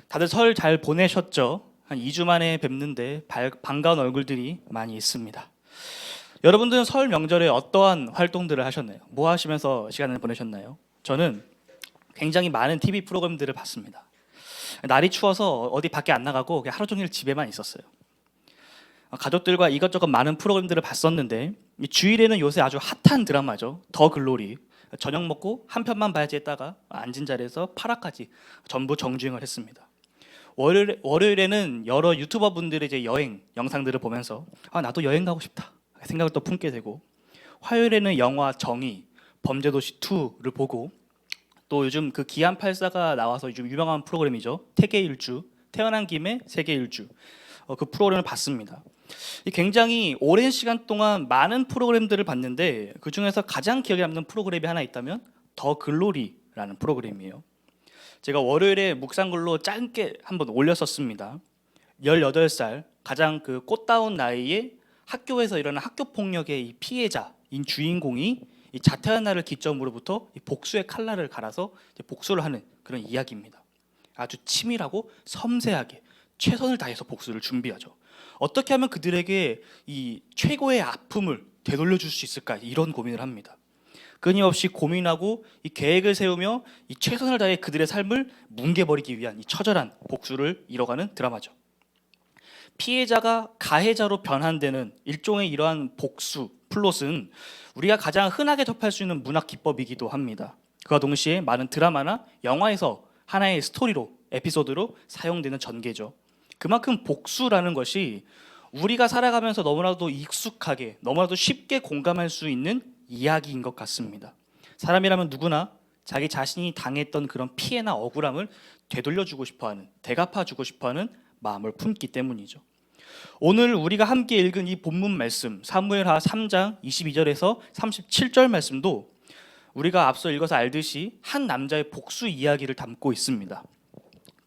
다들 설 잘 보내셨죠? 한 2주 만에 뵙는데 반가운 얼굴들이 많이 있습니다. 여러분들은 설 명절에 어떠한 활동들을 하셨나요? 뭐 하시면서 시간을 보내셨나요? 저는 굉장히 많은 TV 프로그램들을 봤습니다. 날이 추워서 어디 밖에 안 나가고 그냥 하루 종일 집에만 있었어요. 가족들과 이것저것 많은 프로그램들을 봤었는데 주일에는 요새 아주 핫한 드라마죠. 더 글로리. 저녁 먹고 한 편만 봐야지 했다가 앉은 자리에서 파라까지 전부 정주행을 했습니다. 월요일에는 여러 유튜버 분들의 이제 여행 영상들을 보면서 나도 여행 가고 싶다 생각을 또 품게 되고, 화요일에는 영화 정의, 범죄도시 2를 보고, 또 요즘 그 기안84가 나와서 요즘 유명한 프로그램이죠. 태계일주, 태어난 김에 세계일주, 그 프로그램을 봤습니다. 굉장히 오랜 시간 동안 많은 프로그램들을 봤는데 그 중에서 가장 기억에 남는 프로그램이 하나 있다면 더 글로리라는 프로그램이에요. 제가 월요일에 묵상글로 짧게 한번 올렸었습니다. 18살 가장 그 꽃다운 나이에 학교에서 일어난 학교 폭력의 이 피해자인 주인공이 이 자퇴한 날을 기점으로부터 이 복수의 칼날을 갈아서 복수를 하는 그런 이야기입니다. 아주 치밀하고 섬세하게 최선을 다해서 복수를 준비하죠. 어떻게 하면 그들에게 이 최고의 아픔을 되돌려줄 수 있을까, 이런 고민을 합니다. 끊임없이 고민하고 이 계획을 세우며 이 최선을 다해 그들의 삶을 뭉개버리기 위한 이 처절한 복수를 이뤄가는 드라마죠. 피해자가 가해자로 변환되는 일종의 이러한 복수 플롯은 우리가 가장 흔하게 접할 수 있는 문학 기법이기도 합니다. 그와 동시에 많은 드라마나 영화에서 하나의 스토리로, 에피소드로 사용되는 전개죠. 그만큼 복수라는 것이 우리가 살아가면서 너무나도 익숙하게, 너무나도 쉽게 공감할 수 있는 이야기인 것 같습니다. 사람이라면 누구나 자기 자신이 당했던 그런 피해나 억울함을 되돌려주고 싶어하는, 되갚아주고 싶어하는 마음을 품기 때문이죠. 오늘 우리가 함께 읽은 이 본문 말씀, 사무엘하 3장 22절에서 37절 말씀도 우리가 앞서 읽어서 알듯이 한 남자의 복수 이야기를 담고 있습니다.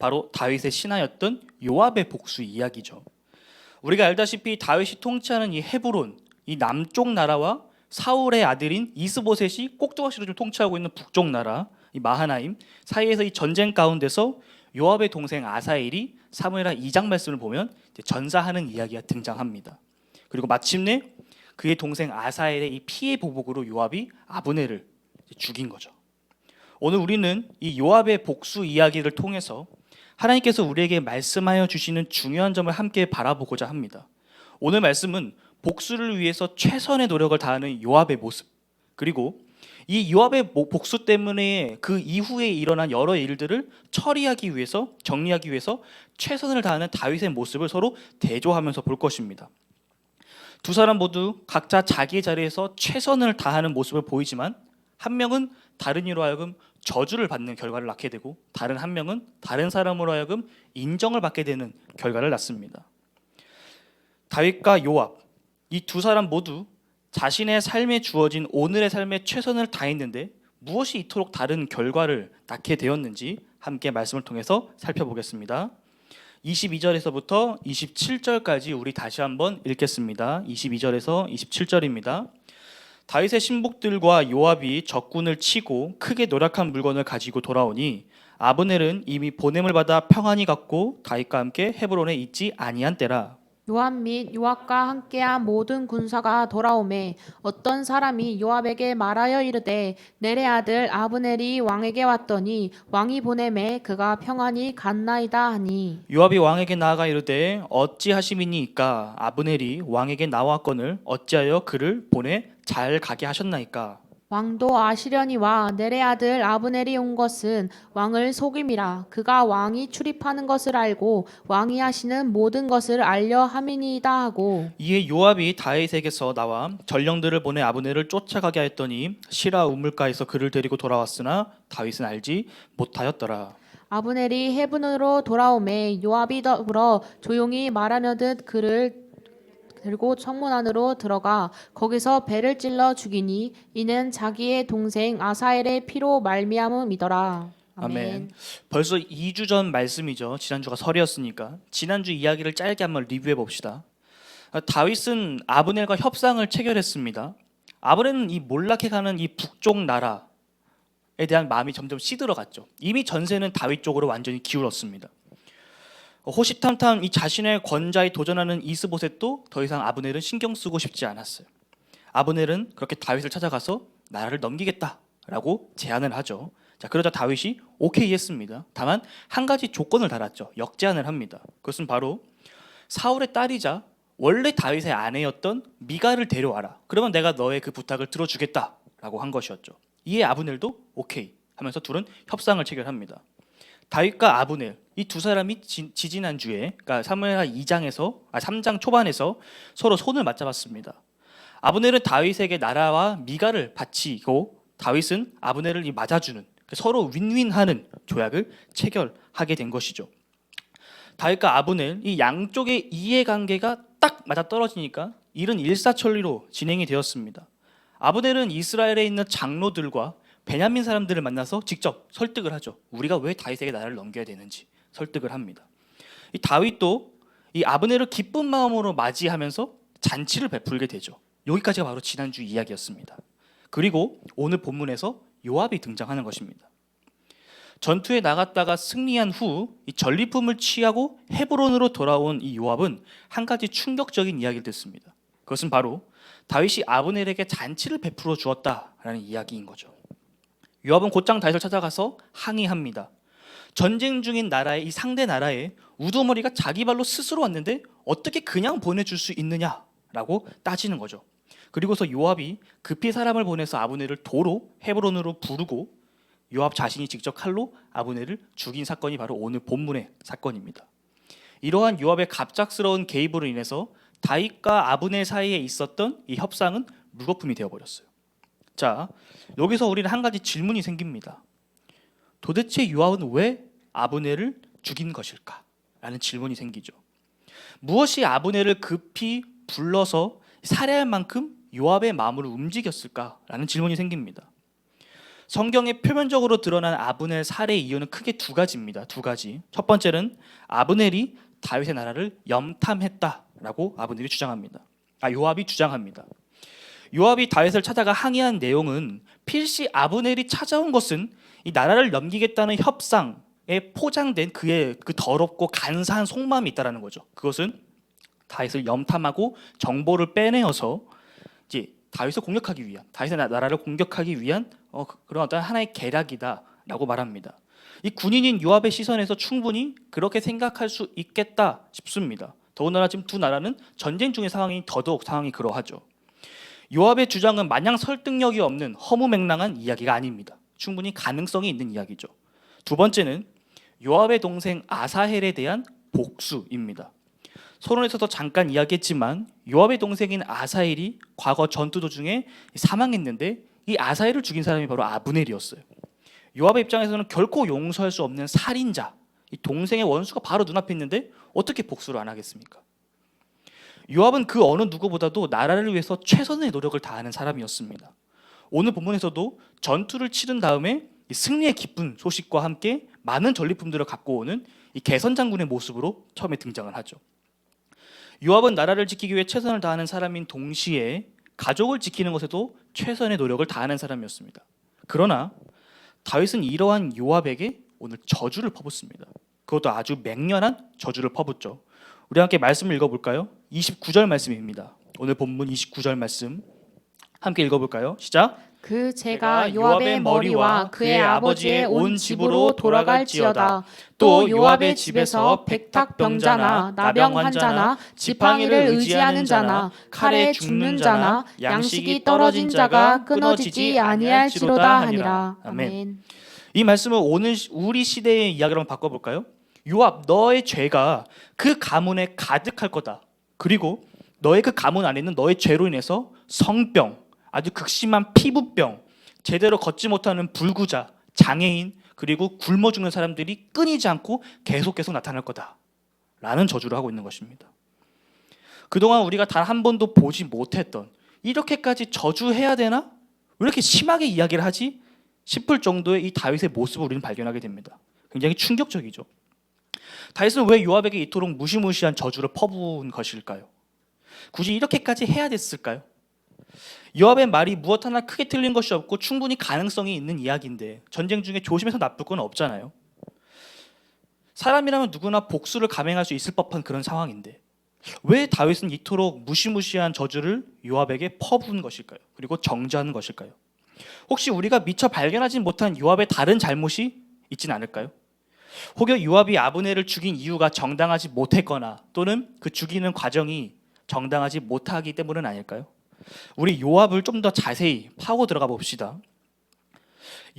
바로 다윗의 신하였던 요압의 복수 이야기죠. 우리가 알다시피 다윗이 통치하는 이 헤브론, 이 남쪽 나라와 사울의 아들인 이스보셋이 꼭두각시로 좀 통치하고 있는 북쪽 나라, 이 마하나임 사이에서 이 전쟁 가운데서 요압의 동생 아사엘이 사무엘하 2장 말씀을 보면 전사하는 이야기가 등장합니다. 그리고 마침내 그의 동생 아사엘의 이 피해 보복으로 요압이 아브넬을 죽인 거죠. 오늘 우리는 이 요압의 복수 이야기를 통해서 하나님께서 우리에게 말씀하여 주시는 중요한 점을 함께 바라보고자 합니다. 오늘 말씀은 복수를 위해서 최선의 노력을 다하는 요압의 모습, 그리고 이 요압의 복수 때문에 그 이후에 일어난 여러 일들을 처리하기 위해서, 정리하기 위해서 최선을 다하는 다윗의 모습을 서로 대조하면서 볼 것입니다. 두 사람 모두 각자 자기의 자리에서 최선을 다하는 모습을 보이지만 한 명은 다른 이로 하여금 저주를 받는 결과를 낳게 되고, 다른 한 명은 다른 사람으로 하여금 인정을 받게 되는 결과를 낳습니다. 다윗과 요압, 이 두 사람 모두 자신의 삶에 주어진 오늘의 삶에 최선을 다했는데 무엇이 이토록 다른 결과를 낳게 되었는지 함께 말씀을 통해서 살펴보겠습니다. 22절에서부터 27절까지 우리 다시 한번 읽겠습니다. 22절에서 27절입니다. 다윗의 신복들과 요압이 적군을 치고 크게 노력한 물건을 가지고 돌아오니 아브넬은 이미 보냄을 받아 평안히 갔고 다윗과 함께 헤브론에 있지 아니한 때라. 요압 및 요압과 함께한 모든 군사가 돌아오매 어떤 사람이 요압에게 말하여 이르되 넬의 아들 아브넬이 왕에게 왔더니 왕이 보내매 그가 평안히 갔나이다 하니, 요압이 왕에게 나아가 이르되 어찌하심이니이까 아브넬이 왕에게 나왔거늘 어찌하여 그를 보내 잘 가게 하셨나이까. 왕도 아시려니와 넬의 아들 아브넬이 온 것은 왕을 속임이라. 그가 왕이 출입하는 것을 알고 왕이 하시는 모든 것을 알려 함이니이다 하고, 이에 요압이 다윗에게서 나와 전령들을 보내 아브넬을 쫓아가게 하였더니 시라 우물가에서 그를 데리고 돌아왔으나 다윗은 알지 못하였더라. 아브넬이 헤브론으로 돌아오매 요압이 더불어 조용히 말하려듯 그를 들고 성문 안으로 들어가 거기서 배를 찔러 죽이니 이는 자기의 동생 아사엘의 피로 말미암음이더라. 아멘. 벌써 2주 전 말씀이죠. 지난주가 설이었으니까 지난주 이야기를 짧게 한번 리뷰해 봅시다. 다윗은 아브넬과 협상을 체결했습니다. 아브넬은 이 몰락해가는 이 북쪽 나라에 대한 마음이 점점 시들어갔죠. 이미 전세는 다윗 쪽으로 완전히 기울었습니다. 호시탐탐 이 자신의 권좌에 도전하는 이스보셋도 더 이상 아브넬은 신경 쓰고 싶지 않았어요. 아브넬은 그렇게 다윗을 찾아가서 나라를 넘기겠다라고 제안을 하죠. 자, 그러자 다윗이 오케이 했습니다. 다만 한 가지 조건을 달았죠. 역제안을 합니다. 그것은 바로 사울의 딸이자 원래 다윗의 아내였던 미갈을 데려와라. 그러면 내가 너의 그 부탁을 들어주겠다라고 한 것이었죠. 이에 아브넬도 오케이 하면서 둘은 협상을 체결합니다. 다윗과 아브넬 이 두 사람이 지지난주에 그러니까 사무엘하 3장 초반에서 서로 손을 맞잡았습니다. 아브넬은 다윗에게 나라와 미갈을 바치고 다윗은 아브넬을 맞아주는 서로 윈윈하는 조약을 체결하게 된 것이죠. 다윗과 아브넬 이 양쪽의 이해관계가 딱 맞아떨어지니까 일은 일사천리로 진행이 되었습니다. 아브넬은 이스라엘에 있는 장로들과 베냐민 사람들을 만나서 직접 설득을 하죠. 우리가 왜 다윗에게 나라를 넘겨야 되는지 설득을 합니다. 이 다윗도 이 아브넬을 기쁜 마음으로 맞이하면서 잔치를 베풀게 되죠. 여기까지가 바로 지난주 이야기였습니다. 그리고 오늘 본문에서 요압이 등장하는 것입니다. 전투에 나갔다가 승리한 후 이 전리품을 취하고 헤브론으로 돌아온 이 요압은 한 가지 충격적인 이야기를 듣습니다. 그것은 바로 다윗이 아브넬에게 잔치를 베풀어 주었다라는 이야기인 거죠. 요압은 곧장 다윗을 찾아가서 항의합니다. 전쟁 중인 나라의 이 상대 나라에 우두머리가 자기 발로 스스로 왔는데 어떻게 그냥 보내줄 수 있느냐라고 따지는 거죠. 그리고서 요압이 급히 사람을 보내서 아브넬을 도로 헤브론으로 부르고 요압 자신이 직접 칼로 아브넬을 죽인 사건이 바로 오늘 본문의 사건입니다. 이러한 요압의 갑작스러운 개입으로 인해서 다윗과 아브넬 사이에 있었던 이 협상은 물거품이 되어버렸어요. 자, 여기서 우리는 한 가지 질문이 생깁니다. 도대체 요압은 왜 아브넬을 죽인 것일까? 라는 질문이 생기죠. 무엇이 아브넬을 급히 불러서 살해할 만큼 요압의 마음을 움직였을까? 라는 질문이 생깁니다. 성경에 표면적으로 드러난 아브넬 살해 이유는 크게 두 가지입니다. 두 가지. 첫 번째는 아브넬이 다윗의 나라를 염탐했다라고 요압이 주장합니다. 요압이 다윗을 찾아가 항의한 내용은 필시 아브넬이 찾아온 것은 이 나라를 넘기겠다는 협상에 포장된 그의 그 더럽고 간사한 속마음이 있다라는 거죠. 그것은 다윗을 염탐하고 정보를 빼내어서 이제 다윗을 공격하기 위한, 다윗의 나라를 공격하기 위한 그런 어떤 하나의 계략이다라고 말합니다. 이 군인인 요압의 시선에서 충분히 그렇게 생각할 수 있겠다 싶습니다. 더군다나 지금 두 나라는 전쟁 중의 상황이 더더욱 상황이 그러하죠. 요압의 주장은 마냥 설득력이 없는 허무맹랑한 이야기가 아닙니다. 충분히 가능성이 있는 이야기죠. 두 번째는 요압의 동생 아사헬에 대한 복수입니다. 서론에서도 잠깐 이야기했지만 요압의 동생인 아사헬이 과거 전투 도중에 사망했는데 이 아사헬을 죽인 사람이 바로 아브넬이었어요. 요압의 입장에서는 결코 용서할 수 없는 살인자, 이 동생의 원수가 바로 눈앞에 있는데 어떻게 복수를 안 하겠습니까? 요압은 그 어느 누구보다도 나라를 위해서 최선의 노력을 다하는 사람이었습니다. 오늘 본문에서도 전투를 치른 다음에 승리의 기쁜 소식과 함께 많은 전리품들을 갖고 오는 이 개선 장군의 모습으로 처음에 등장을 하죠. 요압은 나라를 지키기 위해 최선을 다하는 사람인 동시에 가족을 지키는 것에도 최선의 노력을 다하는 사람이었습니다. 그러나 다윗은 이러한 요압에게 오늘 저주를 퍼붓습니다. 그것도 아주 맹렬한 저주를 퍼붓죠. 우리 함께 말씀을 읽어볼까요? 29절 말씀입니다. 오늘 본문 29절 말씀 함께 읽어볼까요? 시작. 그 제가 요압의 머리와 그의 아버지의 온 집으로 돌아갈지어다. 또 요압의 집에서 백탁병자나 나병 환자나 지팡이를 의지하는 자나 칼에 죽는 자나 양식이 떨어진 자가 끊어지지 아니할지로다 하니라. 아멘. 이 말씀을 오늘 우리 시대의 이야기로 한번 바꿔볼까요? 요압, 너의 죄가 그 가문에 가득할 거다. 그리고 너의 그 가문 안에는 너의 죄로 인해서 성병, 아주 극심한 피부병, 제대로 걷지 못하는 불구자, 장애인, 그리고 굶어 죽는 사람들이 끊이지 않고 계속 나타날 거다 라는 저주를 하고 있는 것입니다. 그동안 우리가 단 한 번도 보지 못했던, 이렇게까지 저주해야 되나? 왜 이렇게 심하게 이야기를 하지? 싶을 정도의 이 다윗의 모습을 우리는 발견하게 됩니다. 굉장히 충격적이죠. 다윗은 왜 요압에게 이토록 무시무시한 저주를 퍼부은 것일까요? 굳이 이렇게까지 해야 됐을까요? 요압의 말이 무엇 하나 크게 틀린 것이 없고 충분히 가능성이 있는 이야기인데 전쟁 중에 조심해서 나쁠 건 없잖아요. 사람이라면 누구나 복수를 감행할 수 있을 법한 그런 상황인데 왜 다윗은 이토록 무시무시한 저주를 요압에게 퍼부은 것일까요? 그리고 정죄하는 것일까요? 혹시 우리가 미처 발견하지 못한 요압의 다른 잘못이 있진 않을까요? 혹여 요압이 아브넬을 죽인 이유가 정당하지 못했거나 또는 그 죽이는 과정이 정당하지 못하기 때문은 아닐까요? 우리 요압을 좀 더 자세히 파고 들어가 봅시다.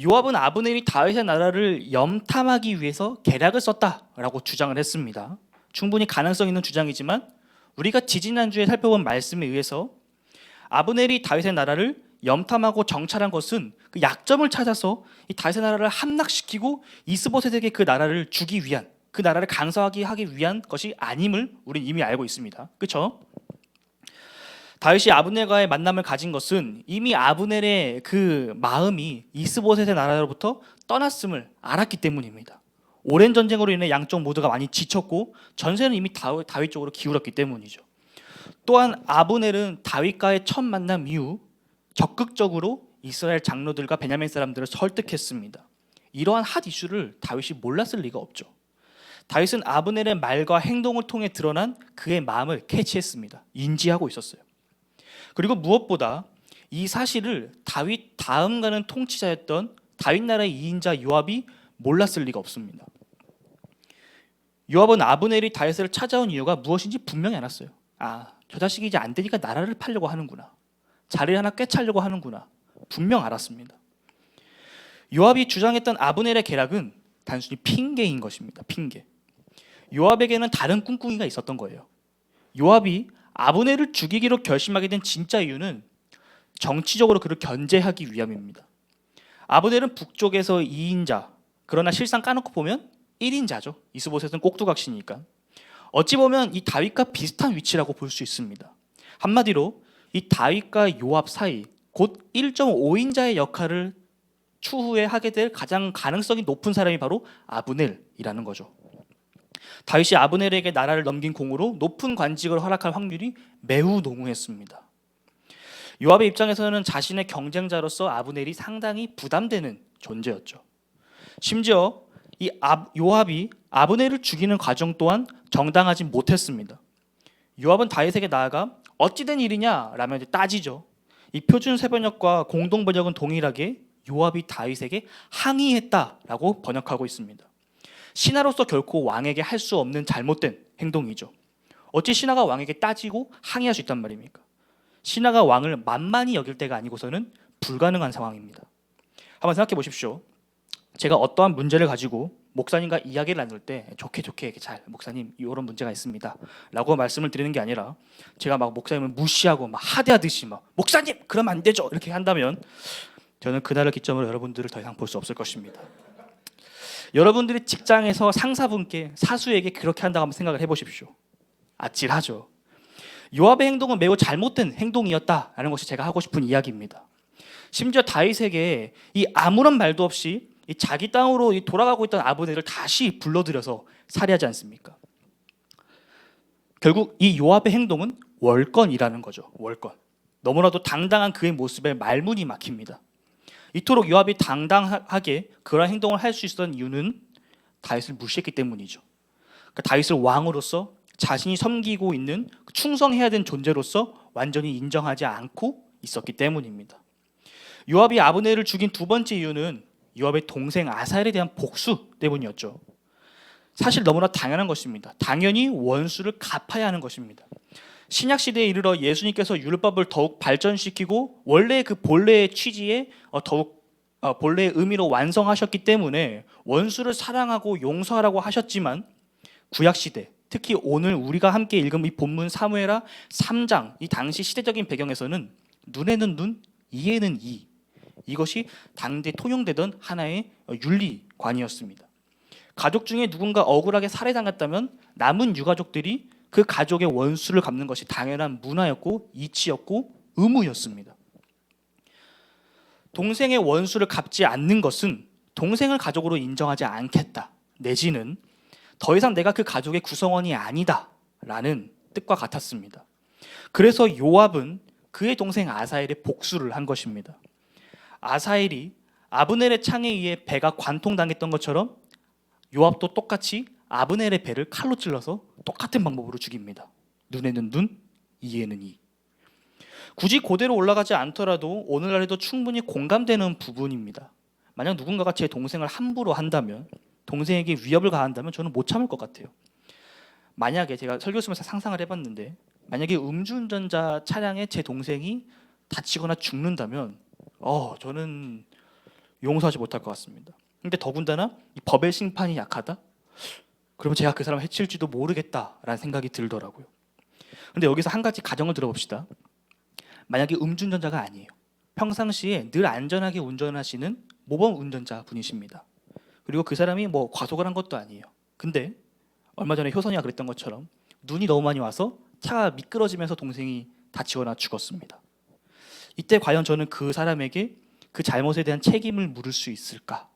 요압은 아브넬이 다윗의 나라를 염탐하기 위해서 계략을 썼다라고 주장을 했습니다. 충분히 가능성 있는 주장이지만 우리가 지지난주에 살펴본 말씀에 의해서 아브넬이 다윗의 나라를 염탐하고 정찰한 것은 그 약점을 찾아서 이 다윗의 나라를 함락시키고 이스보셋에게 그 나라를 주기 위한, 그 나라를 강성하게 하기 위한 것이 아님을 우리는 이미 알고 있습니다. 그렇죠? 다윗이 아브넬과의 만남을 가진 것은 이미 아브넬의 그 마음이 이스보셋의 나라로부터 떠났음을 알았기 때문입니다. 오랜 전쟁으로 인해 양쪽 모두가 많이 지쳤고 전세는 이미 다윗 쪽으로 기울었기 때문이죠. 또한 아브넬은 다윗과의 첫 만남 이후 적극적으로 이스라엘 장로들과 베냐민 사람들을 설득했습니다. 이러한 핫 이슈를 다윗이 몰랐을 리가 없죠. 다윗은 아브넬의 말과 행동을 통해 드러난 그의 마음을 캐치했습니다. 인지하고 있었어요. 그리고 무엇보다 이 사실을 다윗 다음 가는 통치자였던 다윗 나라의 2인자 요압이 몰랐을 리가 없습니다. 요압은 아브넬이 다윗을 찾아온 이유가 무엇인지 분명히 알았어요. 저 자식이 이제 안 되니까 나라를 팔려고 하는구나. 자리를 하나 꿰차려고 하는구나. 분명 알았습니다. 요압이 주장했던 아브넬의 계략은 단순히 핑계인 것입니다. 핑계. 요압에게는 다른 꿍꿍이가 있었던 거예요. 요압이 아브넬을 죽이기로 결심하게 된 진짜 이유는 정치적으로 그를 견제하기 위함입니다. 아브넬은 북쪽에서 2인자, 그러나 실상 까놓고 보면 1인자죠. 이스보셋은 꼭두각시니까. 어찌 보면 이 다윗과 비슷한 위치라고 볼 수 있습니다. 한마디로 이 다윗과 요압 사이 곧 1.5인자의 역할을 추후에 하게 될 가장 가능성이 높은 사람이 바로 아브넬이라는 거죠. 다윗이 아브넬에게 나라를 넘긴 공으로 높은 관직을 허락할 확률이 매우 농후했습니다. 요압의 입장에서는 자신의 경쟁자로서 아브넬이 상당히 부담되는 존재였죠. 심지어 요압이 아브넬을 죽이는 과정 또한 정당하지 못했습니다. 요압은 다윗에게 나아가 어찌된 일이냐라며 따지죠. 이 표준 세번역과 공동 번역은 동일하게 요압이 다윗에게 항의했다라고 번역하고 있습니다. 신하로서 결코 왕에게 할 수 없는 잘못된 행동이죠. 어찌 신하가 왕에게 따지고 항의할 수 있단 말입니까? 신하가 왕을 만만히 여길 때가 아니고서는 불가능한 상황입니다. 한번 생각해 보십시오. 제가 어떠한 문제를 가지고 목사님과 이야기를 나눌 때 좋게 이렇게 잘 목사님 이런 문제가 있습니다 라고 말씀을 드리는 게 아니라 제가 막 목사님을 무시하고 막 하대하듯이 막 목사님 그러면 안 되죠 이렇게 한다면 저는 그날을 기점으로 여러분들을 더 이상 볼 수 없을 것입니다. 여러분들이 직장에서 상사분께 사수에게 그렇게 한다고 한번 생각을 해보십시오. 아찔하죠. 요압의 행동은 매우 잘못된 행동이었다라는 것이 제가 하고 싶은 이야기입니다. 심지어 다윗에게 이 아무런 말도 없이 이 자기 땅으로 돌아가고 있던 아브넬을 다시 불러들여서 살해하지 않습니까? 결국 이 요압의 행동은 월권이라는 거죠. 월권. 너무나도 당당한 그의 모습에 말문이 막힙니다. 이토록 요압이 당당하게 그런 행동을 할 수 있었던 이유는 다윗을 무시했기 때문이죠. 그러니까 다윗을 왕으로서 자신이 섬기고 있는 충성해야 되는 존재로서 완전히 인정하지 않고 있었기 때문입니다. 요압이 아브넬을 죽인 두 번째 이유는 요압의 동생 아사엘에 대한 복수 때문이었죠. 사실 너무나 당연한 것입니다. 당연히 원수를 갚아야 하는 것입니다. 신약 시대에 이르러 예수님께서 율법을 더욱 발전시키고 원래 그 본래의 취지에 더욱 본래의 의미로 완성하셨기 때문에 원수를 사랑하고 용서하라고 하셨지만 구약 시대, 특히 오늘 우리가 함께 읽은 이 본문 사무엘하 3장 이 당시 시대적인 배경에서는 눈에는 눈, 이에는 이, 이것이 당대 통용되던 하나의 윤리관이었습니다. 가족 중에 누군가 억울하게 살해당했다면 남은 유가족들이 그 가족의 원수를 갚는 것이 당연한 문화였고 이치였고 의무였습니다. 동생의 원수를 갚지 않는 것은 동생을 가족으로 인정하지 않겠다 내지는 더 이상 내가 그 가족의 구성원이 아니다 라는 뜻과 같았습니다. 그래서 요압은 그의 동생 아사엘의 복수를 한 것입니다. 아사엘이 아브넬의 창에 의해 배가 관통당했던 것처럼 요압도 똑같이 아브넬의 배를 칼로 찔러서 똑같은 방법으로 죽입니다. 눈에는 눈, 이에는 이. 굳이 그대로 올라가지 않더라도 오늘날에도 충분히 공감되는 부분입니다. 만약 누군가가 제 동생을 함부로 한다면, 동생에게 위협을 가한다면 저는 못 참을 것 같아요. 만약에 제가 설교 쓰면서 상상을 해봤는데, 만약에 음주운전자 차량에 제 동생이 다치거나 죽는다면 저는 용서하지 못할 것 같습니다. 근데 더군다나 이 법의 심판이 약하다? 그러면 제가 그 사람을 해칠지도 모르겠다라는 생각이 들더라고요. 근데 여기서 한 가지 가정을 들어봅시다. 만약에 음주운전자가 아니에요. 평상시에 늘 안전하게 운전하시는 모범 운전자 분이십니다. 그리고 그 사람이 뭐 과속을 한 것도 아니에요. 근데 얼마 전에 효선이가 그랬던 것처럼 눈이 너무 많이 와서 차가 미끄러지면서 동생이 다치거나 죽었습니다. 이때 과연 저는 그 사람에게 그 잘못에 대한 책임을 물을 수 있을까?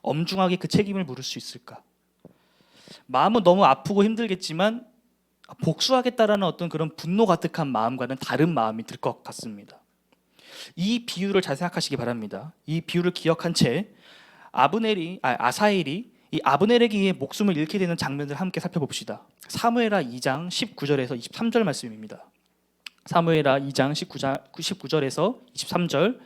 엄중하게 그 책임을 물을 수 있을까? 마음은 너무 아프고 힘들겠지만 복수하겠다라는 어떤 그런 분노 가득한 마음과는 다른 마음이 들 것 같습니다. 이 비유를 잘 생각하시기 바랍니다. 이 비유를 기억한 채 아사엘이 이 아브넬에게 의해 목숨을 잃게 되는 장면을 함께 살펴봅시다. 사무엘하 2장 19절에서 23절 말씀입니다. 사무엘하 2장 19절에서 23절.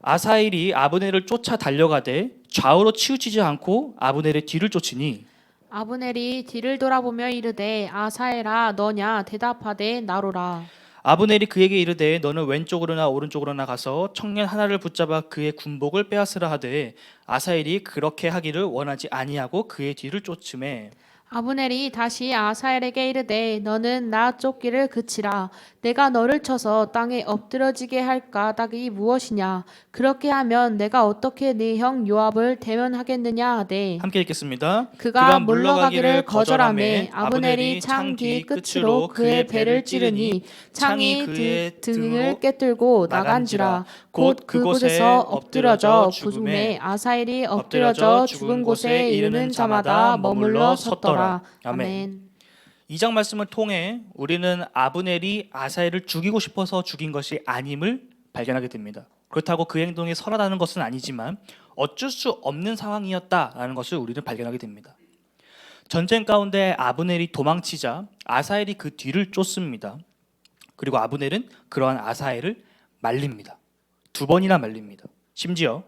아사엘이 아브넬을 쫓아 달려가되 좌우로 치우치지 않고 아브넬의 뒤를 쫓으니 아브넬이 뒤를 돌아보며 이르되 아사엘아 너냐 대답하되 나로라. 아브넬이 그에게 이르되 너는 왼쪽으로나 오른쪽으로나 가서 청년 하나를 붙잡아 그의 군복을 빼앗으라 하되 아사엘이 그렇게 하기를 원하지 아니하고 그의 뒤를 쫓음에 아브넬이 다시 아사엘에게 이르되 너는 나 쫓기를 그치라. 내가 너를 쳐서 땅에 엎드러지게 할 까닭이 무엇이냐. 그렇게 하면 내가 어떻게 네 형 요압을 대면하겠느냐 하되 함께 읽겠습니다. 그가 물러가기를 거절하매 아브넬이 창 뒤 끝으로 그의 배를 찌르니 창이 그의 등을 꿰뚫고 나간지라. 곧 그곳에서 엎드려져 죽음에 아사엘이 엎드려져 죽은 곳에 이르는 자마다 머물러 섰더라. 아멘. 2장 말씀을 통해 우리는 아브넬이 아사엘을 죽이고 싶어서 죽인 것이 아님을 발견하게 됩니다. 그렇다고 그 행동이 선하다는 것은 아니지만 어쩔 수 없는 상황이었다라는 것을 우리는 발견하게 됩니다. 전쟁 가운데 아브넬이 도망치자 아사엘이 그 뒤를 쫓습니다. 그리고 아브넬은 그러한 아사엘을 말립니다. 2번이나 말립니다. 심지어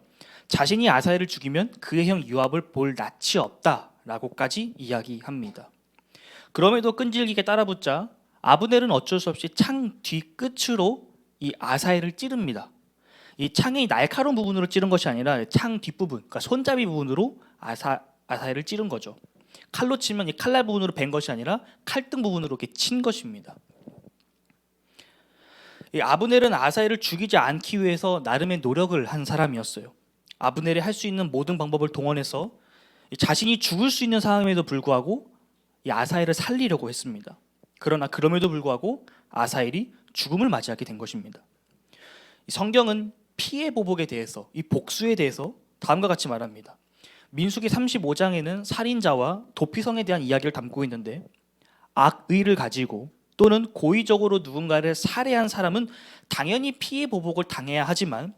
자신이 아사엘을 죽이면 그의 형 요압을 볼 낯이 없다라고까지 이야기합니다. 그럼에도 끈질기게 따라붙자 아브넬은 어쩔 수 없이 창 뒤끝으로 이 아사엘을 찌릅니다. 이 창의 날카로운 부분으로 찌른 것이 아니라 창 뒷부분, 그러니까 손잡이 부분으로 아사엘을 찌른 거죠. 칼로 치면 이 칼날 부분으로 벤 것이 아니라 칼등 부분으로 이렇게 친 것입니다. 이 아브넬은 아사엘을 죽이지 않기 위해서 나름의 노력을 한 사람이었어요. 아브넬이 할 수 있는 모든 방법을 동원해서 자신이 죽을 수 있는 상황임에도 불구하고 이 아사엘을 살리려고 했습니다. 그러나 그럼에도 불구하고 아사엘이 죽음을 맞이하게 된 것입니다. 이 성경은 피해 보복에 대해서, 이 복수에 대해서 다음과 같이 말합니다. 민수기 35장에는 살인자와 도피성에 대한 이야기를 담고 있는데 악의를 가지고 또는 고의적으로 누군가를 살해한 사람은 당연히 피해 보복을 당해야 하지만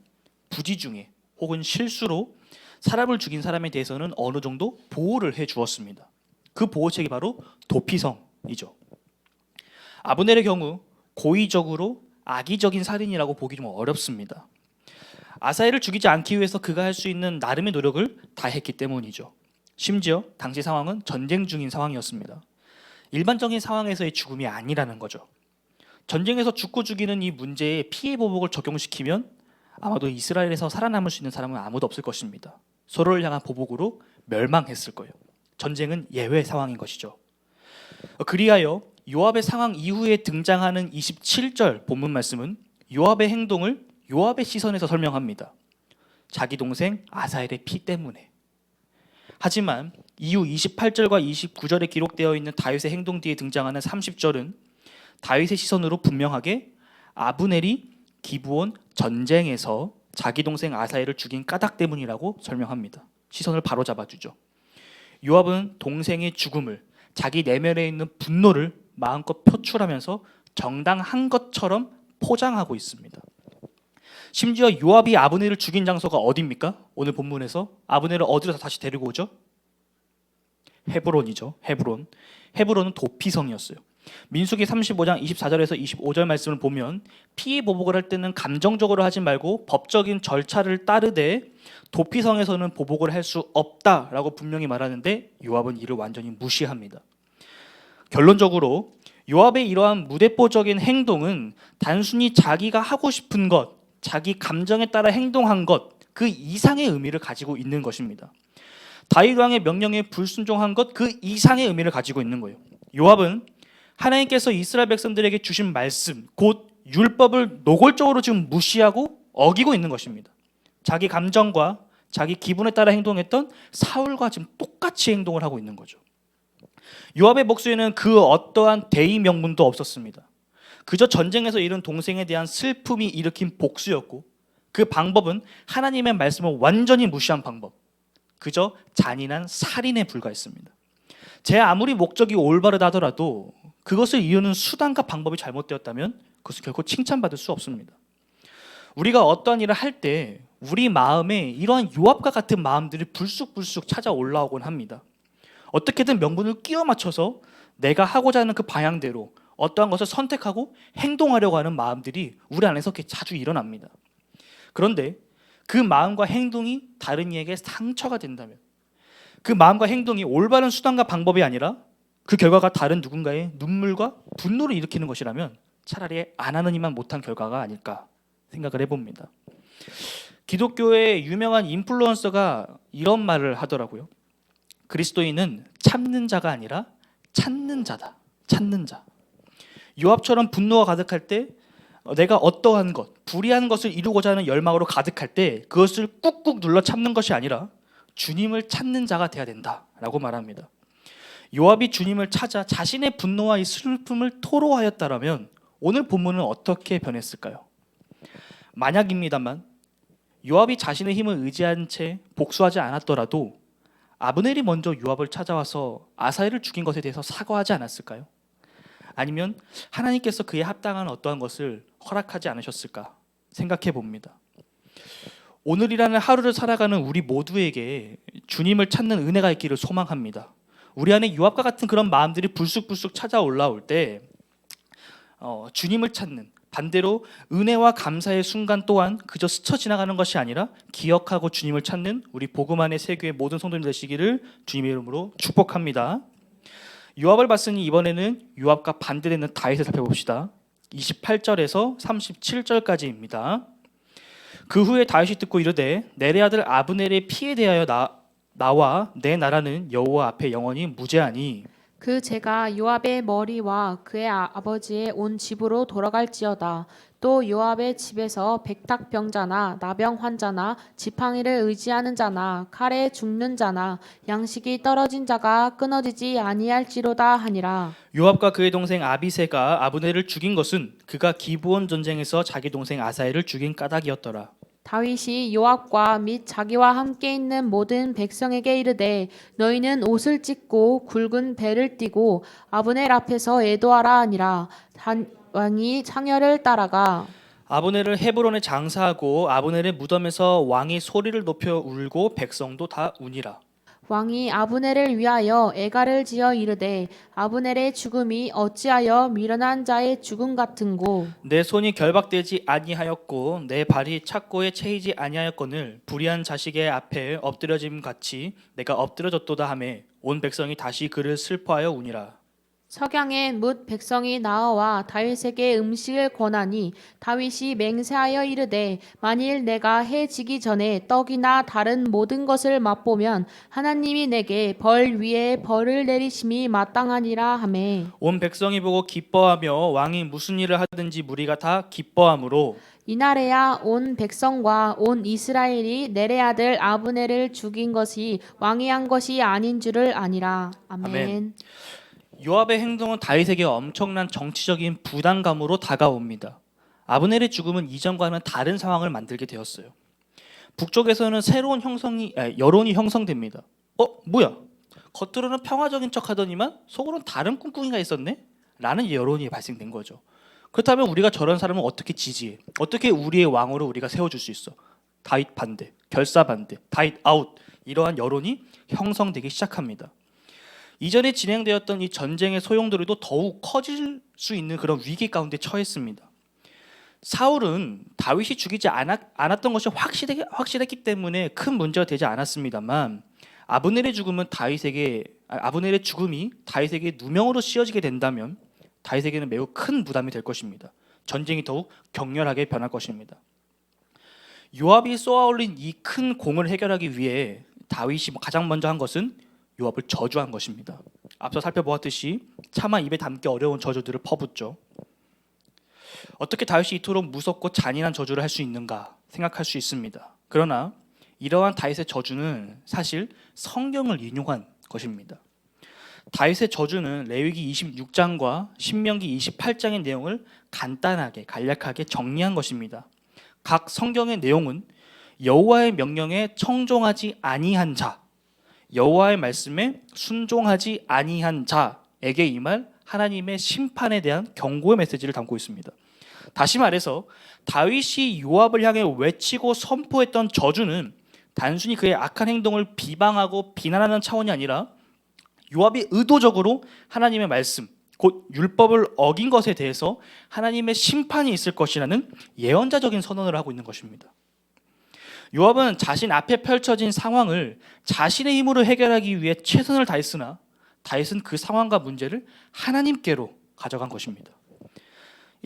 부지 중에 혹은 실수로 사람을 죽인 사람에 대해서는 어느 정도 보호를 해 주었습니다. 그 보호책이 바로 도피성이죠. 아브넬의 경우 고의적으로 악의적인 살인이라고 보기 좀 어렵습니다. 아사엘을 죽이지 않기 위해서 그가 할 수 있는 나름의 노력을 다했기 때문이죠. 심지어 당시 상황은 전쟁 중인 상황이었습니다. 일반적인 상황에서의 죽음이 아니라는 거죠. 전쟁에서 죽고 죽이는 이 문제에 피해 보복을 적용시키면 아마도 이스라엘에서 살아남을 수 있는 사람은 아무도 없을 것입니다. 서로를 향한 보복으로 멸망했을 거예요. 전쟁은 예외 상황인 것이죠. 그리하여 요압의 상황 이후에 등장하는 27절 본문 말씀은 요압의 행동을 요압의 시선에서 설명합니다. 자기 동생 아사엘의 피 때문에. 하지만 이후 28절과 29절에 기록되어 있는 다윗의 행동 뒤에 등장하는 30절은 다윗의 시선으로 분명하게 아브넬이 기브온 전쟁에서 자기 동생 아사엘을 죽인 까닭 때문이라고 설명합니다. 시선을 바로잡아주죠. 요압은 동생의 죽음을, 자기 내면에 있는 분노를 마음껏 표출하면서 정당한 것처럼 포장하고 있습니다. 심지어 요압이 아브넬을 죽인 장소가 어디입니까? 오늘 본문에서 아브넬을 어디로 다시 데리고 오죠? 헤브론이죠. 헤브론은 도피성이었어요. 민수기 35장 24절에서 25절 말씀을 보면 피해 보복을 할 때는 감정적으로 하지 말고 법적인 절차를 따르되 도피성에서는 보복을 할 수 없다라고 분명히 말하는데 요압은 이를 완전히 무시합니다. 결론적으로 요압의 이러한 무대뽀적인 행동은 단순히 자기가 하고 싶은 것, 자기 감정에 따라 행동한 것, 그 이상의 의미를 가지고 있는 것입니다. 다윗 왕의 명령에 불순종한 것, 그 이상의 의미를 가지고 있는 거예요. 요압은 하나님께서 이스라엘 백성들에게 주신 말씀, 곧 율법을 노골적으로 지금 무시하고 어기고 있는 것입니다. 자기 감정과 자기 기분에 따라 행동했던 사울과 지금 똑같이 행동을 하고 있는 거죠. 요압의 목소리에는 그 어떠한 대의 명분도 없었습니다. 그저 전쟁에서 잃은 동생에 대한 슬픔이 일으킨 복수였고, 그 방법은 하나님의 말씀을 완전히 무시한 방법, 그저 잔인한 살인에 불과했습니다. 제 아무리 목적이 올바르다 하더라도 그것을 이루는 수단과 방법이 잘못되었다면 그것은 결코 칭찬받을 수 없습니다. 우리가 어떠한 일을 할 때 우리 마음에 이러한 요압과 같은 마음들이 불쑥불쑥 찾아 올라오곤 합니다. 어떻게든 명분을 끼워 맞춰서 내가 하고자 하는 그 방향대로 어떠한 것을 선택하고 행동하려고 하는 마음들이 우리 안에서 자주 일어납니다. 그런데 그 마음과 행동이 다른 이에게 상처가 된다면, 그 마음과 행동이 올바른 수단과 방법이 아니라 그 결과가 다른 누군가의 눈물과 분노를 일으키는 것이라면 차라리 안 하는 이만 못한 결과가 아닐까 생각을 해봅니다. 기독교의 유명한 인플루언서가 이런 말을 하더라고요. 그리스도인은 참는 자가 아니라 찾는 자다. 찾는 자. 요압처럼 분노가 가득할 때, 내가 어떠한 것, 불의한 것을 이루고자 하는 열망으로 가득할 때 그것을 꾹꾹 눌러 참는 것이 아니라 주님을 찾는 자가 돼야 된다라고 말합니다. 요압이 주님을 찾아 자신의 분노와 이 슬픔을 토로하였다라면 오늘 본문은 어떻게 변했을까요? 만약입니다만 요압이 자신의 힘을 의지한 채 복수하지 않았더라도 아브넬이 먼저 요압을 찾아와서 아사엘을 죽인 것에 대해서 사과하지 않았을까요? 아니면 하나님께서 그에 합당한 어떠한 것을 허락하지 않으셨을까 생각해 봅니다. 오늘이라는 하루를 살아가는 우리 모두에게 주님을 찾는 은혜가 있기를 소망합니다. 우리 안에 요압과 같은 그런 마음들이 불쑥불쑥 찾아 올라올 때 주님을 찾는, 반대로 은혜와 감사의 순간 또한 그저 스쳐 지나가는 것이 아니라 기억하고 주님을 찾는 우리 복음 안의 세교의 모든 성도님 되시기를 주님의 이름으로 축복합니다. 요압을 봤으니 이번에는 요압과 반대되는 다윗을 살펴봅시다. 28절에서 37절까지입니다. 그 후에 다윗이 듣고 이르되 내 아들 아브넬의 피에 대하여 나와 내 나라는 여호와 앞에 영원히 무죄하니 그 제가 요압의 머리와 그의 아버지의 온 집으로 돌아갈지어다. 또 요압의 집에서 백탁병자나 나병 환자나 지팡이를 의지하는 자나 칼에 죽는 자나 양식이 떨어진 자가 끊어지지 아니할지로다 하니라. 요압과 그의 동생 아비새가 아브넬을 죽인 것은 그가 기브온 전쟁에서 자기 동생 아사엘을 죽인 까닭이었더라. 다윗이 요압과 및 자기와 함께 있는 모든 백성에게 이르되 너희는 옷을 찢고 굵은 배를 띠고 아브넬 앞에서 애도하라 하니라. 왕이 창녀를 따라가 아브넬을 헤브론에 장사하고 아브넬의 무덤에서 왕이 소리를 높여 울고 백성도 다 우니라. 왕이 아브넬을 위하여 애가를 지어 이르되 아브넬의 죽음이 어찌하여 미련한 자의 죽음 같은고 내 손이 결박되지 아니하였고 내 발이 착고에 채이지 아니하였거늘 불의한 자식의 앞에 엎드려짐 같이 내가 엎드려졌도다 하매 온 백성이 다시 그를 슬퍼하여 우니라. 석양에 뭇 백성이 나와 다윗에게 음식을 권하니 다윗이 맹세하여 이르되 만일 내가 해 지기 전에 떡이나 다른 모든 것을 맛보면 하나님이 내게 벌 위에 벌을 내리심이 마땅하니라 하매 온 백성이 보고 기뻐하며 왕이 무슨 일을 하든지 무리가 다 기뻐하므로 이날에야 온 백성과 온 이스라엘이 내레 아들 아브넬을 죽인 것이 왕이 한 것이 아닌 줄을 아니라. 아멘. 아멘. 요압의 행동은 다윗에게 엄청난 정치적인 부담감으로 다가옵니다. 아브넬의 죽음은 이전과는 다른 상황을 만들게 되었어요. 북쪽에서는 새로운 여론이 형성됩니다. 뭐야? 겉으로는 평화적인 척하더니만 속으로는 다른 꿍꿍이가 있었네? 라는 여론이 발생된 거죠. 그렇다면 우리가 저런 사람을 어떻게 지지해? 어떻게 우리의 왕으로 우리가 세워줄 수 있어? 다윗 반대, 결사 반대, 다윗 아웃, 이러한 여론이 형성되기 시작합니다. 이전에 진행되었던 이 전쟁의 소용돌이도 더욱 커질 수 있는 그런 위기 가운데 처했습니다. 사울은 다윗이 죽이지 않았던 것이 확실했기 때문에 큰 문제가 되지 않았습니다만 아브넬의 죽음이 다윗에게 누명으로 씌워지게 된다면 다윗에게는 매우 큰 부담이 될 것입니다. 전쟁이 더욱 격렬하게 변할 것입니다. 요압이 쏘아올린 이 큰 공을 해결하기 위해 다윗이 가장 먼저 한 것은 요압을 저주한 것입니다. 앞서 살펴보았듯이 차마 입에 담기 어려운 저주들을 퍼붓죠. 어떻게 다윗이 이토록 무섭고 잔인한 저주를 할 수 있는가 생각할 수 있습니다. 그러나 이러한 다윗의 저주는 사실 성경을 인용한 것입니다. 다윗의 저주는 레위기 26장과 신명기 28장의 내용을 간략하게 정리한 것입니다. 각 성경의 내용은 여호와의 명령에 청종하지 아니한 자, 여호와의 말씀에 순종하지 아니한 자에게 임할 하나님의 심판에 대한 경고의 메시지를 담고 있습니다. 다시 말해서 다윗이 요압을 향해 외치고 선포했던 저주는 단순히 그의 악한 행동을 비방하고 비난하는 차원이 아니라 요압이 의도적으로 하나님의 말씀, 곧 율법을 어긴 것에 대해서 하나님의 심판이 있을 것이라는 예언자적인 선언을 하고 있는 것입니다. 요압은 자신 앞에 펼쳐진 상황을 자신의 힘으로 해결하기 위해 최선을 다했으나 다윗은 그 상황과 문제를 하나님께로 가져간 것입니다.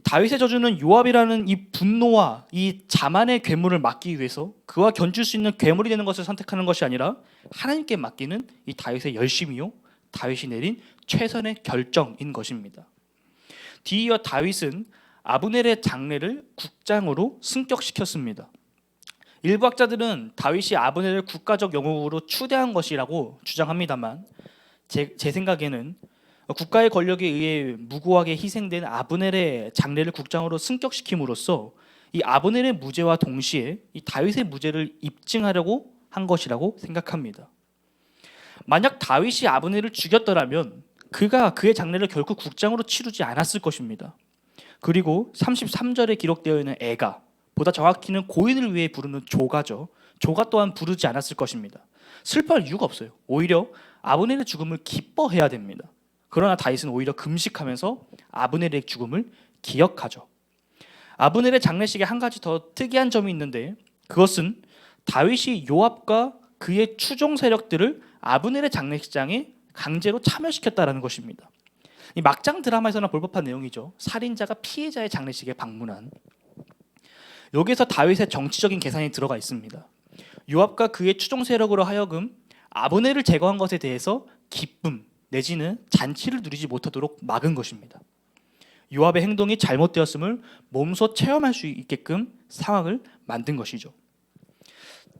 다윗의 저주는 요압이라는 이 분노와 이 자만의 괴물을 막기 위해서 그와 견줄 수 있는 괴물이 되는 것을 선택하는 것이 아니라 하나님께 맡기는 이 다윗의 열심이요, 다윗이 내린 최선의 결정인 것입니다. 뒤이어 다윗은 아브넬의 장례를 국장으로 승격시켰습니다. 일부 학자들은 다윗이 아브넬을 국가적 영웅으로 추대한 것이라고 주장합니다만 제 생각에는 국가의 권력에 의해 무고하게 희생된 아브넬의 장례를 국장으로 승격시킴으로써 이 아브넬의 무죄와 동시에 이 다윗의 무죄를 입증하려고 한 것이라고 생각합니다. 만약 다윗이 아브넬을 죽였더라면 그가 그의 장례를 결코 국장으로 치르지 않았을 것입니다. 그리고 33절에 기록되어 있는 애가, 보다 정확히는 고인을 위해 부르는 조가죠. 조가 또한 부르지 않았을 것입니다. 슬퍼할 이유가 없어요. 오히려 아브넬의 죽음을 기뻐해야 됩니다. 그러나 다윗은 오히려 금식하면서 아브넬의 죽음을 기억하죠. 아브넬의 장례식에 한 가지 더 특이한 점이 있는데 그것은 다윗이 요압과 그의 추종 세력들을 아브넬의 장례식장에 강제로 참여시켰다라는 것입니다. 이 막장 드라마에서나 볼 법한 내용이죠. 살인자가 피해자의 장례식에 방문한. 여기서 다윗의 정치적인 계산이 들어가 있습니다. 요압과 그의 추종 세력으로 하여금 아브넬을 제거한 것에 대해서 기쁨 내지는 잔치를 누리지 못하도록 막은 것입니다. 요압의 행동이 잘못되었음을 몸소 체험할 수 있게끔 상황을 만든 것이죠.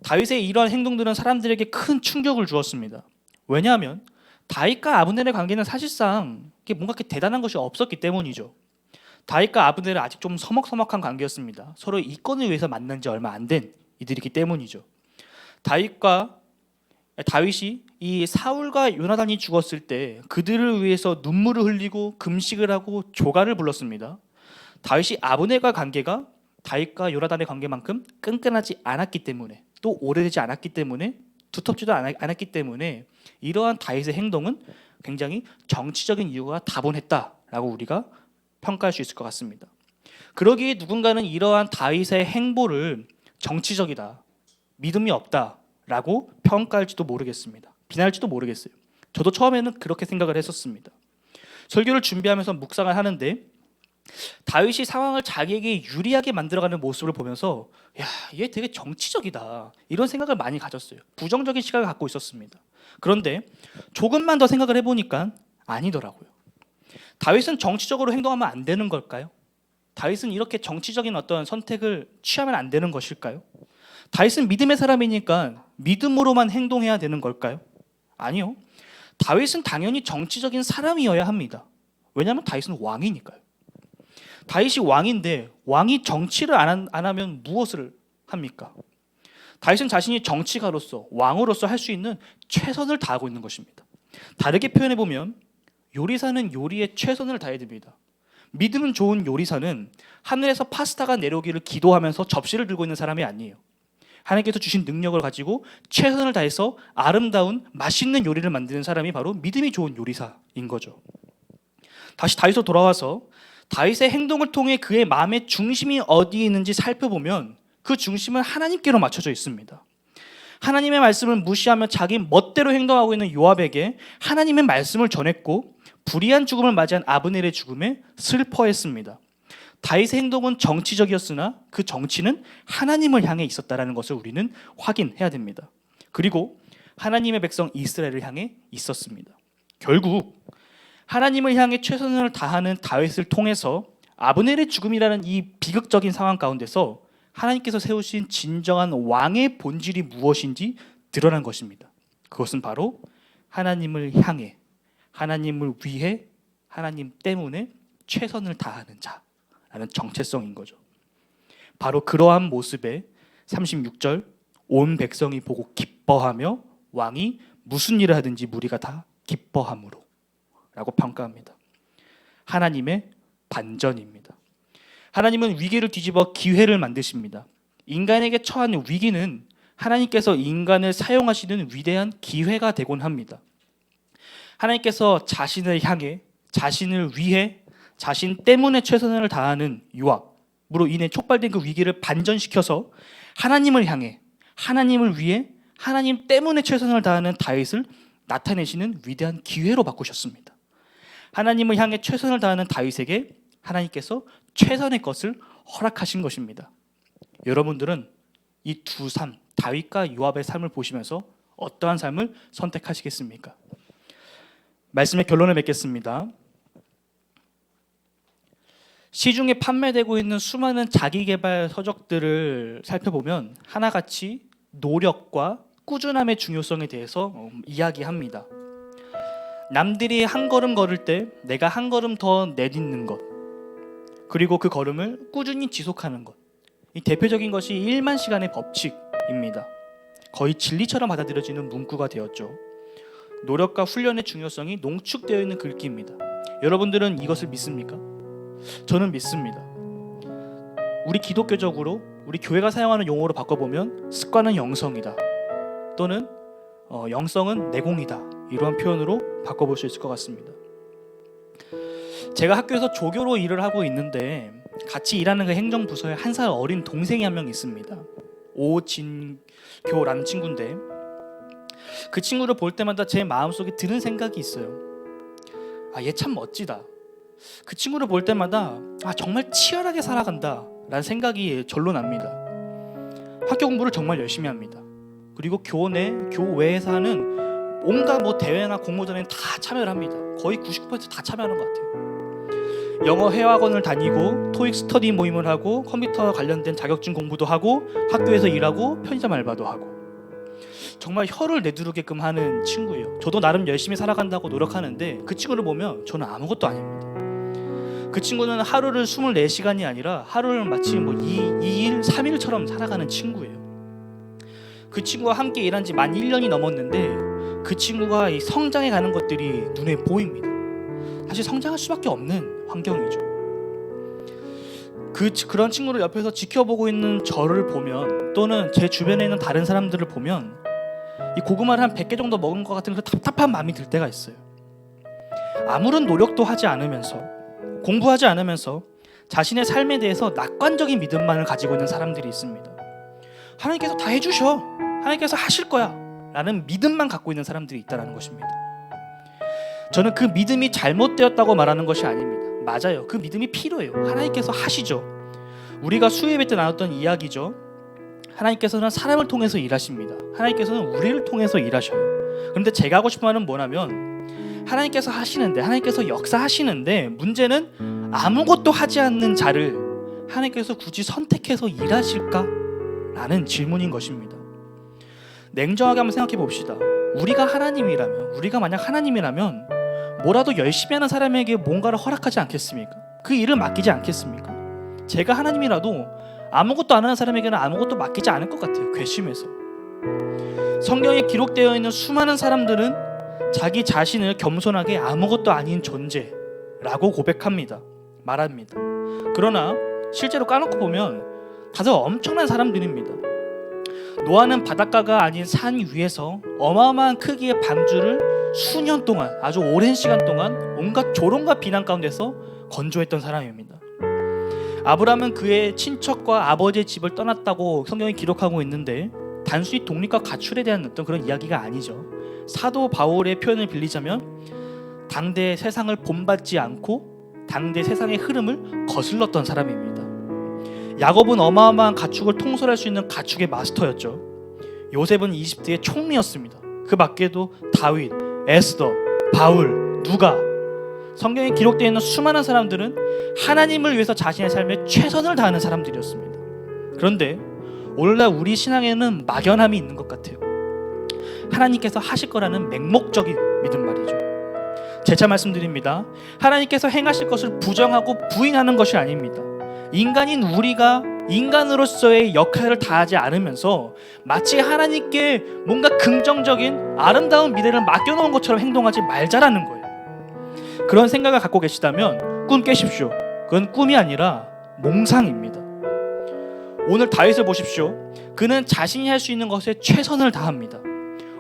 다윗의 이러한 행동들은 사람들에게 큰 충격을 주었습니다. 왜냐하면 다윗과 아브넬의 관계는 사실상 뭔가 대단한 것이 없었기 때문이죠. 다윗과 아브넬은 아직 좀 서먹서먹한 관계였습니다. 서로 이권을 위해서 만난 지 얼마 안 된 이들이기 때문이죠. 다윗이 이 사울과 요나단이 죽었을 때 그들을 위해서 눈물을 흘리고 금식을 하고 조가를 불렀습니다. 다윗이 아브넬과 관계가 다윗과 요나단의 관계만큼 끈끈하지 않았기 때문에, 또 오래되지 않았기 때문에, 두텁지도 않았기 때문에 이러한 다윗의 행동은 굉장히 정치적인 이유가 다분했다라고 우리가 평가할 수 있을 것 같습니다. 그러기에 누군가는 이러한 다윗의 행보를 정치적이다, 믿음이 없다라고 평가할지도 모르겠습니다. 비난할지도 모르겠어요. 저도 처음에는 그렇게 생각을 했었습니다. 설교를 준비하면서 묵상을 하는데 다윗이 상황을 자기에게 유리하게 만들어가는 모습을 보면서 야, 얘 되게 정치적이다 이런 생각을 많이 가졌어요. 부정적인 시각을 갖고 있었습니다. 그런데 조금만 더 생각을 해보니까 아니더라고요. 다윗은 정치적으로 행동하면 안 되는 걸까요? 다윗은 이렇게 정치적인 어떤 선택을 취하면 안 되는 것일까요? 다윗은 믿음의 사람이니까 믿음으로만 행동해야 되는 걸까요? 아니요. 다윗은 당연히 정치적인 사람이어야 합니다. 왜냐하면 다윗은 왕이니까요. 다윗이 왕인데 왕이 정치를 안 하면 무엇을 합니까? 다윗은 자신이 정치가로서 왕으로서 할 수 있는 최선을 다하고 있는 것입니다. 다르게 표현해 보면 요리사는 요리에 최선을 다해야 됩니다. 믿음 좋은 요리사는 하늘에서 파스타가 내려오기를 기도하면서 접시를 들고 있는 사람이 아니에요. 하나님께서 주신 능력을 가지고 최선을 다해서 아름다운 맛있는 요리를 만드는 사람이 바로 믿음이 좋은 요리사인 거죠. 다시 다윗으로 돌아와서 다윗의 행동을 통해 그의 마음의 중심이 어디에 있는지 살펴보면 그 중심은 하나님께로 맞춰져 있습니다. 하나님의 말씀을 무시하며 자기 멋대로 행동하고 있는 요압에게 하나님의 말씀을 전했고 불의한 죽음을 맞이한 아브넬의 죽음에 슬퍼했습니다. 다윗의 행동은 정치적이었으나 그 정치는 하나님을 향해 있었다는 것을 우리는 확인해야 됩니다. 그리고 하나님의 백성 이스라엘을 향해 있었습니다. 결국 하나님을 향해 최선을 다하는 다윗을 통해서 아브넬의 죽음이라는 이 비극적인 상황 가운데서 하나님께서 세우신 진정한 왕의 본질이 무엇인지 드러난 것입니다. 그것은 바로 하나님을 향해, 하나님을 위해, 하나님 때문에 최선을 다하는 자라는 정체성인 거죠. 바로 그러한 모습에 36절 온 백성이 보고 기뻐하며 왕이 무슨 일을 하든지 무리가 다 기뻐함으로 라고 평가합니다. 하나님의 반전입니다. 하나님은 위기를 뒤집어 기회를 만드십니다. 인간에게 처한 위기는 하나님께서 인간을 사용하시는 위대한 기회가 되곤 합니다. 하나님께서 자신을 향해, 자신을 위해, 자신 때문에 최선을 다하는 요압으로 인해 촉발된 그 위기를 반전시켜서 하나님을 향해, 하나님을 위해, 하나님 때문에 최선을 다하는 다윗을 나타내시는 위대한 기회로 바꾸셨습니다. 하나님을 향해 최선을 다하는 다윗에게 하나님께서 최선의 것을 허락하신 것입니다. 여러분들은 이 두 삶, 다윗과 요압의 삶을 보시면서 어떠한 삶을 선택하시겠습니까? 말씀의 결론을 맺겠습니다. 시중에 판매되고 있는 수많은 자기개발 서적들을 살펴보면 하나같이 노력과 꾸준함의 중요성에 대해서 이야기합니다. 남들이 한 걸음 걸을 때 내가 한 걸음 더 내딛는 것, 그리고 그 걸음을 꾸준히 지속하는 것, 이 대표적인 것이 1만 시간의 법칙입니다. 거의 진리처럼 받아들여지는 문구가 되었죠. 노력과 훈련의 중요성이 농축되어 있는 글귀입니다. 여러분들은 이것을 믿습니까? 저는 믿습니다. 우리 기독교적으로 우리 교회가 사용하는 용어로 바꿔보면 습관은 영성이다, 또는 영성은 내공이다, 이러한 표현으로 바꿔볼 수 있을 것 같습니다. 제가 학교에서 조교로 일을 하고 있는데 같이 일하는 그 행정부서에 한 살 어린 동생이 한 명 있습니다. 오진교라는 친구인데 그 친구를 볼 때마다 제 마음속에 드는 생각이 있어요. 얘 참 멋지다. 그 친구를 볼 때마다 정말 치열하게 살아간다 라는 생각이 절로 납니다. 학교 공부를 정말 열심히 합니다. 그리고 교외에서 하는 온갖 대회나 공모전에 다 참여를 합니다. 거의 99% 다 참여하는 것 같아요. 영어 회화학원을 다니고 토익 스터디 모임을 하고 컴퓨터 관련된 자격증 공부도 하고 학교에서 일하고 편의점 알바도 하고 정말 혀를 내두르게끔 하는 친구예요. 저도 나름 열심히 살아간다고 노력하는데 그 친구를 보면 저는 아무것도 아닙니다. 그 친구는 하루를 24시간이 아니라 하루를 마치 2일, 3일처럼 살아가는 친구예요. 그 친구와 함께 일한 지 만 1년이 넘었는데 그 친구가 이 성장해 가는 것들이 눈에 보입니다. 사실 성장할 수밖에 없는 환경이죠. 그런 친구를 옆에서 지켜보고 있는 저를 보면, 또는 제 주변에 있는 다른 사람들을 보면 이 고구마를 한 100개 정도 먹은 것 같은 그 답답한 마음이 들 때가 있어요. 아무런 노력도 하지 않으면서, 공부하지 않으면서 자신의 삶에 대해서 낙관적인 믿음만을 가지고 있는 사람들이 있습니다. 하나님께서 다 해주셔, 하나님께서 하실 거야 라는 믿음만 갖고 있는 사람들이 있다는 것입니다. 저는 그 믿음이 잘못되었다고 말하는 것이 아닙니다. 맞아요. 그 믿음이 필요해요. 하나님께서 하시죠. 우리가 수요예배 때 나눴던 이야기죠. 하나님께서는 사람을 통해서 일하십니다. 하나님께서는 우리를 통해서 일하셔요. 그런데 제가 하고 싶은 말은 뭐냐면, 하나님께서 하시는데, 하나님께서 역사하시는데, 문제는 아무것도 하지 않는 자를 하나님께서 굳이 선택해서 일하실까? 라는 질문인 것입니다. 냉정하게 한번 생각해 봅시다. 우리가 만약 하나님이라면 뭐라도 열심히 하는 사람에게 뭔가를 허락하지 않겠습니까? 그 일을 맡기지 않겠습니까? 제가 하나님이라도 아무것도 안 하는 사람에게는 아무것도 맡기지 않을 것 같아요. 괘씸해서. 성경에 기록되어 있는 수많은 사람들은 자기 자신을 겸손하게 아무것도 아닌 존재라고 말합니다. 그러나 실제로 까놓고 보면 다들 엄청난 사람들입니다. 노아는 바닷가가 아닌 산 위에서 어마어마한 크기의 방주를 수년 동안, 아주 오랜 시간 동안 온갖 조롱과 비난 가운데서 건조했던 사람입니다. 아브라함은 그의 친척과 아버지의 집을 떠났다고 성경이 기록하고 있는데 단순히 독립과 가출에 대한 어떤 그런 이야기가 아니죠. 사도 바울의 표현을 빌리자면 당대 세상을 본받지 않고 당대 세상의 흐름을 거슬렀던 사람입니다. 야곱은 어마어마한 가축을 통솔할 수 있는 가축의 마스터였죠. 요셉은 이집트의 총리였습니다. 그 밖에도 다윗, 에스더, 바울, 누가, 성경에 기록되어 있는 수많은 사람들은 하나님을 위해서 자신의 삶에 최선을 다하는 사람들이었습니다. 그런데 오늘날 우리 신앙에는 막연함이 있는 것 같아요. 하나님께서 하실 거라는 맹목적인 믿음 말이죠. 재차 말씀드립니다. 하나님께서 행하실 것을 부정하고 부인하는 것이 아닙니다. 인간인 우리가 인간으로서의 역할을 다하지 않으면서 마치 하나님께 뭔가 긍정적인 아름다운 미래를 맡겨놓은 것처럼 행동하지 말자라는 거예요. 그런 생각을 갖고 계시다면 꿈 깨십시오. 그건 꿈이 아니라 몽상입니다. 오늘 다윗을 보십시오. 그는 자신이 할 수 있는 것에 최선을 다합니다.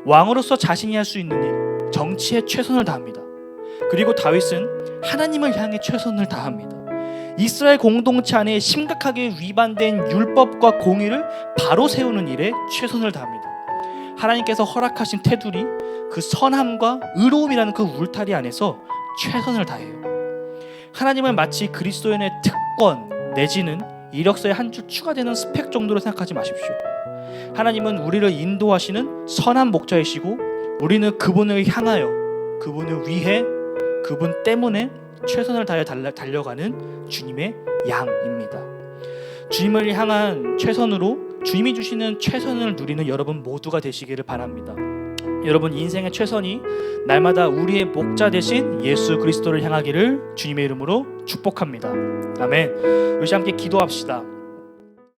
왕으로서 자신이 할 수 있는 일, 정치에 최선을 다합니다. 그리고 다윗은 하나님을 향해 최선을 다합니다. 이스라엘 공동체 안에 심각하게 위반된 율법과 공의를 바로 세우는 일에 최선을 다합니다. 하나님께서 허락하신 테두리, 그 선함과 의로움이라는 그 울타리 안에서 최선을 다해요. 하나님을 마치 그리스도인의 특권 내지는 이력서에 한 줄 추가되는 스펙 정도로 생각하지 마십시오. 하나님은 우리를 인도하시는 선한 목자이시고 우리는 그분을 향하여, 그분을 위해, 그분 때문에 최선을 다해 달려가는 주님의 양입니다. 주님을 향한 최선으로 주님이 주시는 최선을 누리는 여러분 모두가 되시기를 바랍니다. 여러분 인생의 최선이 날마다 우리의 목자 되신 예수 그리스도를 향하기를 주님의 이름으로 축복합니다. 아멘. 우리 함께 기도합시다.